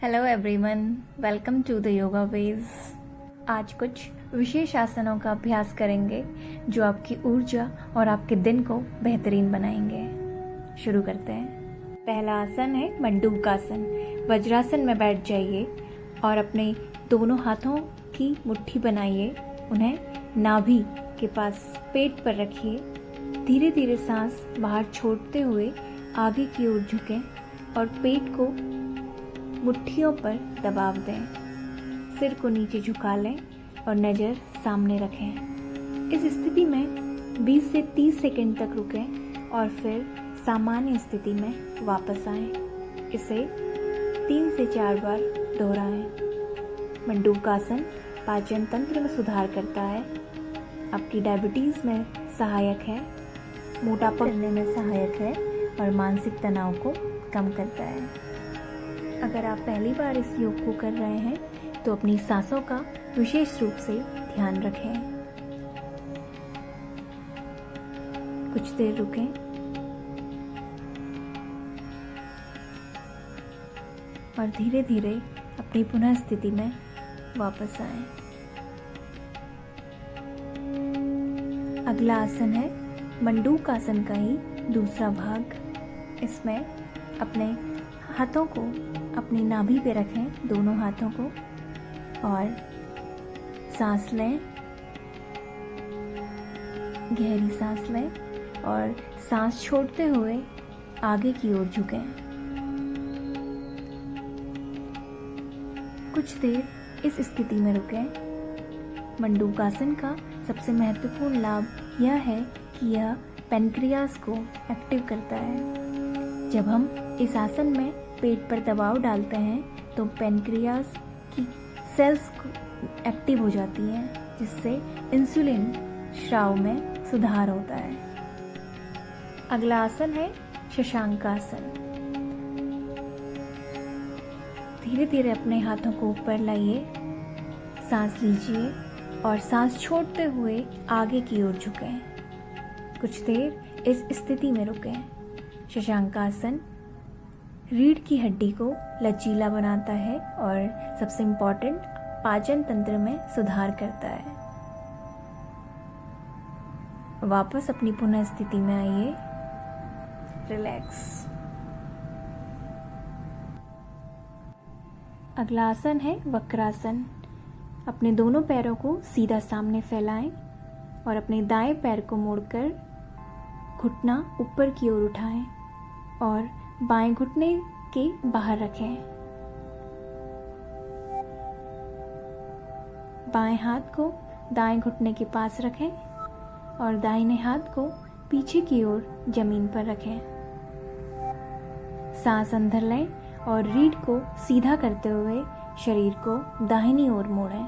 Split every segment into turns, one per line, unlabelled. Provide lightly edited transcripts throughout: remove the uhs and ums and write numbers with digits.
Hello everyone, welcome to the yoga ways. आज कुछ विशेष आसनों का अभ्यास करेंगे जो आपकी ऊर्जा और आपके दिन को बेहतरीन बनाएंगे। शुरू करते हैं। पहला आसन है मंडूकासन। वज्रासन में बैठ जाइए और अपने दोनों हाथों की मुट्ठी बनाइए, उन्हें नाभि के पास पेट पर रखिए। धीरे धीरे सांस बाहर छोड़ते हुए आगे की ओर झुकें और पेट को मुट्ठियों पर दबाव दें। सिर को नीचे झुका लें और नज़र सामने रखें। इस स्थिति में 20 से 30 सेकंड तक रुकें और फिर सामान्य स्थिति में वापस आएं। इसे 3 से 4 बार दोहराएं। मंडूकासन पाचन तंत्र में सुधार करता है, आपकी डायबिटीज़ में सहायक है, मोटापा करने में सहायक है और मानसिक तनाव को कम करता है। अगर आप पहली बार इस योग को कर रहे हैं तो अपनी सांसों का विशेष रूप से ध्यान रखें। कुछ देर रुकें और धीरे धीरे अपनी पुनः स्थिति में वापस आएं। अगला आसन है मंडूकासन का ही दूसरा भाग। इसमें अपने हाथों को अपनी नाभि पे रखें, दोनों हाथों को, और सांस लें, गहरी सांस लें और सांस छोड़ते हुए आगे की ओर झुकें। कुछ देर इस स्थिति में रुकें। मंडूकासन का सबसे महत्वपूर्ण लाभ यह है कि यह पैनक्रियाज को एक्टिव करता है। जब हम इस आसन में पेट पर दबाव डालते हैं तो पैनक्रियाज की सेल्स एक्टिव हो जाती हैं, जिससे इंसुलिन स्राव में सुधार होता है। अगला आसन है शशांकासन। धीरे धीरे अपने हाथों को ऊपर लाइए, सांस लीजिए और सांस छोड़ते हुए आगे की ओर झुकें। कुछ देर इस स्थिति में रुकें। शशांकासन रीढ़ की हड्डी को लचीला बनाता है और सबसे इम्पॉर्टेंट पाचन तंत्र में सुधार करता है। वापस अपनी पुनः स्थिति में आइए, रिलैक्स। अगला आसन है वक्रासन। अपने दोनों पैरों को सीधा सामने फैलाएं और अपने दाएं पैर को मोड़कर घुटना ऊपर की ओर उठाएं और बाएं घुटने के बाहर रखें। बाएं हाथ को दाएं घुटने के पास रखें और दाहिने हाथ को पीछे की ओर जमीन पर रखें। सांस अंदर लें और रीढ़ को सीधा करते हुए शरीर को दाहिनी ओर मोड़ें।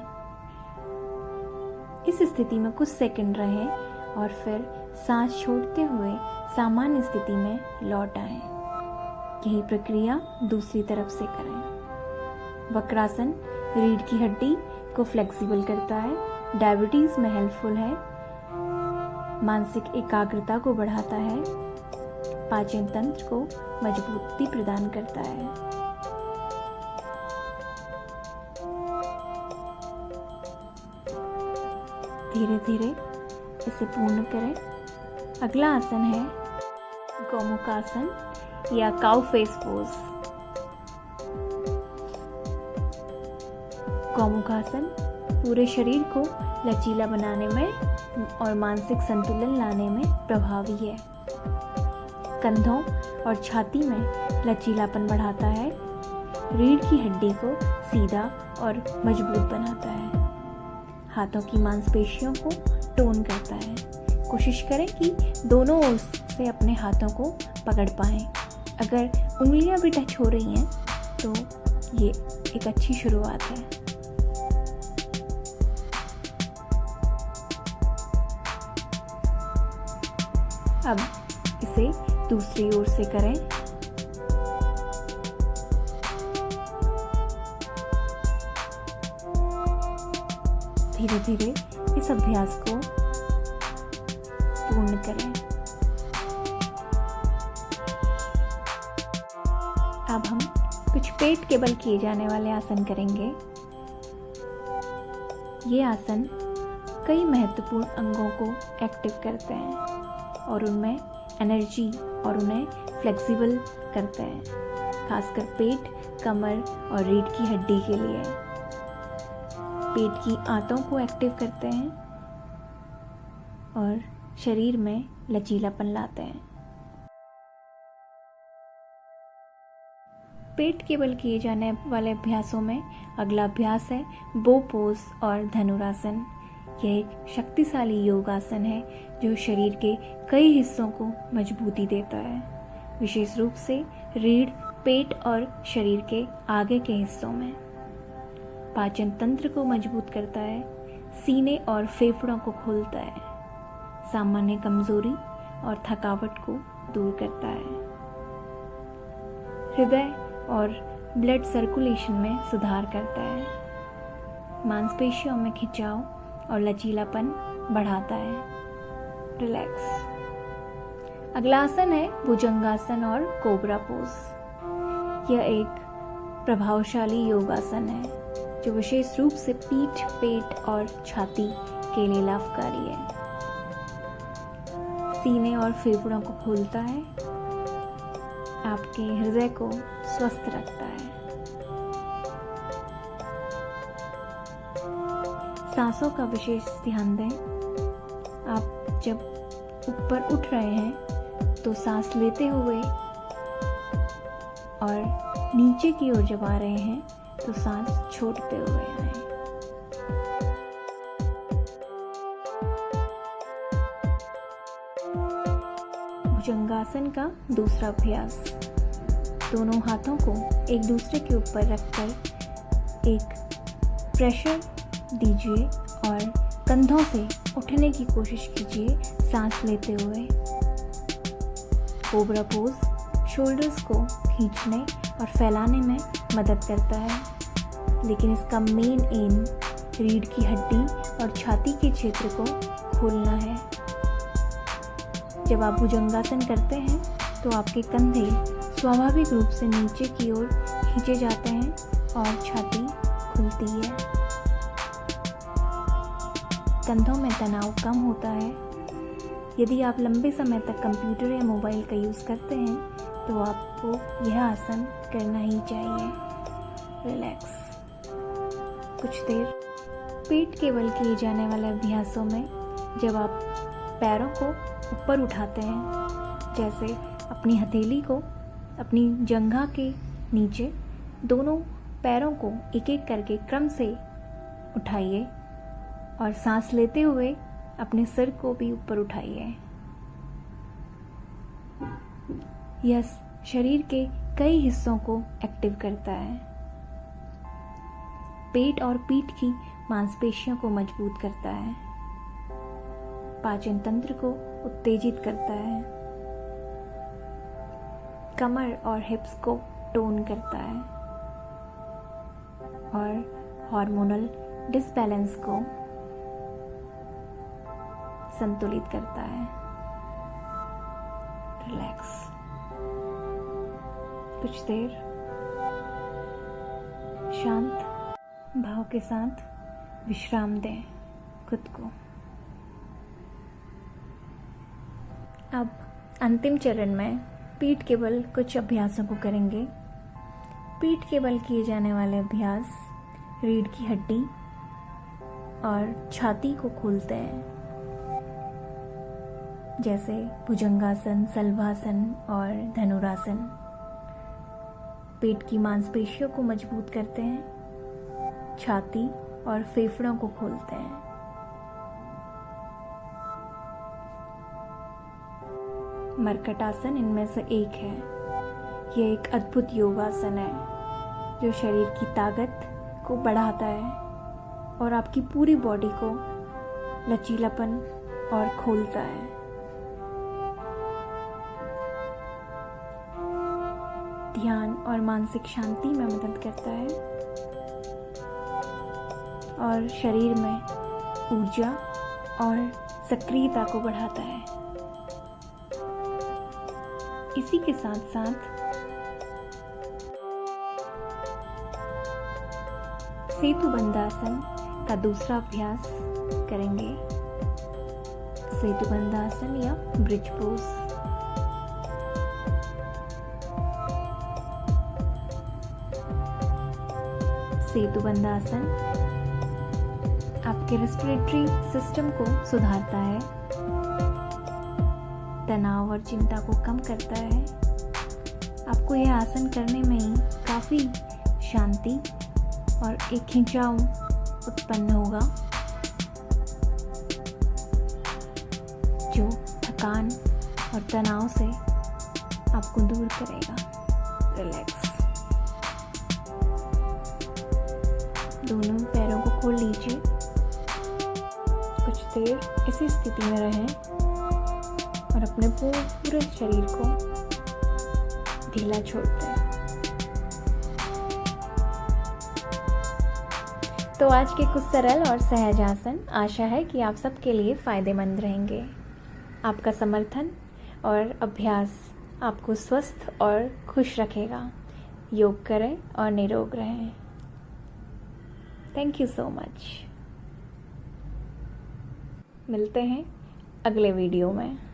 इस स्थिति में कुछ सेकंड रहें और फिर सांस छोड़ते हुए सामान्य स्थिति में लौट आएं। यही प्रक्रिया दूसरी तरफ से करें। वक्रासन रीढ़ की हड्डी को फ्लेक्सिबल करता है, डायबिटीज में हेल्पफुल है, मानसिक एकाग्रता को बढ़ाता है, पाचन तंत्र को मजबूती प्रदान करता है। धीरे धीरे इसे पूर्ण करें। अगला आसन है गोमुखासन या काउ फेस पोज। गोमुखासन पूरे शरीर को लचीला बनाने में और मानसिक संतुलन लाने में प्रभावी है। कंधों और छाती में लचीलापन बढ़ाता है, रीढ़ की हड्डी को सीधा और मजबूत बनाता है, हाथों की मांसपेशियों को टोन करता है। कोशिश करें कि दोनों ओर से अपने हाथों को पकड़ पाएं। अगर उंगलियां भी टच हो रही हैं तो ये एक अच्छी शुरुआत है। अब इसे दूसरी ओर से करें। धीरे धीरे इस अभ्यास को पूर्ण करें। अब हम कुछ पेट के बल किए जाने वाले आसन करेंगे। ये आसन कई महत्वपूर्ण अंगों को एक्टिव करते हैं और उनमें एनर्जी और उन्हें फ्लेक्सिबल करते हैं, खासकर पेट, कमर और रीढ़ की हड्डी के लिए। पेट की आंतों को एक्टिव करते हैं और शरीर में लचीलापन लाते हैं। पेट के बल किए जाने वाले अभ्यासों में अगला अभ्यास है बो पोज और धनुरासन। यह एक शक्तिशाली योगासन है जो शरीर के कई हिस्सों को मजबूती देता है, विशेष रूप से रीढ़, पेट और शरीर के आगे के हिस्सों में। पाचन तंत्र को मजबूत करता है, सीने और फेफड़ों को खोलता है, सामान्य कमजोरी और थकावट को दूर करता है, हृदय और ब्लड सर्कुलेशन में सुधार करता है, मांसपेशियों में खिंचाव और लचीलापन बढ़ाता है। रिलैक्स। अगला आसन है भुजंगासन और कोबरा पोज। यह एक प्रभावशाली योगासन है जो विशेष रूप से पीठ, पेट और छाती के लिए लाभकारी है। सीने और फेफड़ों को खोलता है, आपके हृदय को स्वस्थ रखता है। सांसों का विशेष ध्यान दें। आप जब ऊपर उठ रहे हैं तो सांस लेते हुए और नीचे की ओर जब आ रहे हैं तो सांस छोड़ते हुए आए। भुजंगासन का दूसरा अभ्यास। दोनों हाथों को एक दूसरे के ऊपर रखकर एक प्रेशर दीजिए और कंधों से उठने की कोशिश कीजिए सांस लेते हुए। कोबरा पोज शोल्डर्स को खींचने और फैलाने में मदद करता है, लेकिन इसका मेन एम रीढ़ की हड्डी और छाती के क्षेत्र को खोलना है। जब आप भुजंगासन करते हैं तो आपके कंधे स्वाभाविक रूप से नीचे की ओर खींचे जाते हैं और छाती खुलती है। कंधों में तनाव कम होता है। यदि आप लंबे समय तक कंप्यूटर या मोबाइल का यूज़ करते हैं तो आपको यह आसन करना ही चाहिए। रिलैक्स। कुछ देर पेट के बल किए जाने वाले अभ्यासों में जब आप पैरों को ऊपर उठाते हैं, जैसे अपनी हथेली को अपनी जंघा के नीचे, दोनों पैरों को एक एक करके क्रम से उठाइए और सांस लेते हुए अपने सिर को भी ऊपर उठाइए। यह शरीर के कई हिस्सों को एक्टिव करता है। पेट और पीठ की मांसपेशियों को मजबूत करता है, पाचन तंत्र को उत्तेजित करता है, कमर और हिप्स को टोन करता है और हार्मोनल डिसबैलेंस को संतुलित करता है। रिलैक्स। कुछ देर शांत भाव के साथ विश्राम दें खुद को। अब अंतिम चरण में पीठ के बल कुछ अभ्यासों को करेंगे। पीठ के बल किए जाने वाले अभ्यास रीढ़ की हड्डी और छाती को खोलते हैं, जैसे भुजंगासन, शलभासन और धनुरासन। पेट की मांसपेशियों को मजबूत करते हैं, छाती और फेफड़ों को खोलते हैं। मर्कटासन इनमें से एक है। यह एक अद्भुत योगासन है जो शरीर की ताकत को बढ़ाता है और आपकी पूरी बॉडी को लचीलापन और खोलता है। ध्यान और मानसिक शांति में मदद करता है और शरीर में ऊर्जा और सक्रियता को बढ़ाता है। इसी के साथ साथ सेतु बंधासन का दूसरा अभ्यास करेंगे। सेतु बंधासन या ब्रिज पोज। सेतु बंधासन आपके रेस्पिरेटरी सिस्टम को सुधारता है, तनाव और चिंता को कम करता है। आपको यह आसन करने में ही काफ़ी शांति और एक खिंचाव उत्पन्न होगा, जो थकान और तनाव से आपको दूर करेगा। रिलैक्स। दोनों पैरों को खोल लीजिए। कुछ देर इसी स्थिति में रहें और अपने पूरे शरीर को ढीला छोड़ दें। तो आज के कुछ सरल और सहज आसन आशा है कि आप सबके लिए फ़ायदेमंद रहेंगे। आपका समर्थन और अभ्यास आपको स्वस्थ और खुश रखेगा। योग करें और निरोग रहें। Thank you so much. मिलते हैं अगले वीडियो में।